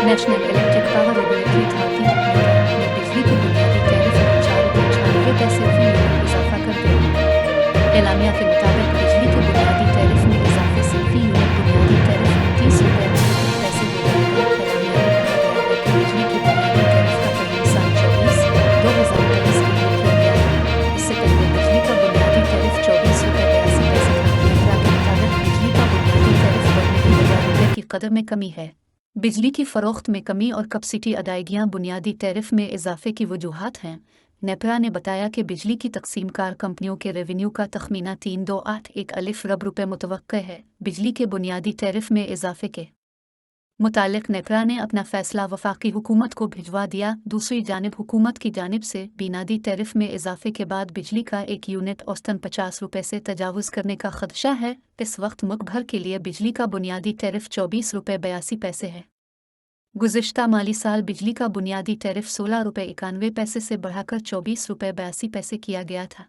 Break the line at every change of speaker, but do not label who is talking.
National electric power regulatory authority ने बिजली की बुनियादी टैरिफ में 4 रुपये 96 पैसे फी यूनिट इजाफा कर दिया। एलामिया के मुताबिक बिजली के बुनियादी टैरिफ में इजाफे से फी यूनिट बुनियादी टैरिफ 30 रुपये 69 पैसे हो जाएगा। एलामिया में कहा गया है कि बिजली की बुनियादी टैरिफ का तयन साल 24/2023 के लिए किया गया है। इससे पहले बिजली का बुनियादी टैरिफ 24 रुपये 82 पैसे था। नेपरा के मुताबिक बिजली का बुनियादी टैरिफ बढ़ने की वजह रुपये की कदर में कमी है। बिजली की फरोख्त में कमी और कपसिटी अदायगियां बुनियादी टैरिफ में इजाफे की वजूहात हैं। नेपरा ने बताया कि बिजली की तकसीमकार कंपनियों के रेवेन्यू का तखमीना 3281 अरब रुपये मुतवक्के है। बिजली के बुनियादी टैरिफ में इजाफे के मुतालिक नेपरा ने अपना फैसला वफाकी हुकूमत को भिजवा दिया। दूसरी जानिब हुकूमत की जानिब से बुनियादी टैरिफ में इजाफे के बाद बिजली का एक यूनिट औसतन 50 रुपये से तजावुज़ करने का खदशा है। इस वक्त मुल्क भर के लिए बिजली का बुनियादी टैरिफ 24 रुपये 82 पैसे है। गुज़िश्ता माली साल बिजली का बुनियादी टैरिफ 16 रुपये 91 पैसे से बढ़ाकर 24 रुपये 82 पैसे किया गया था।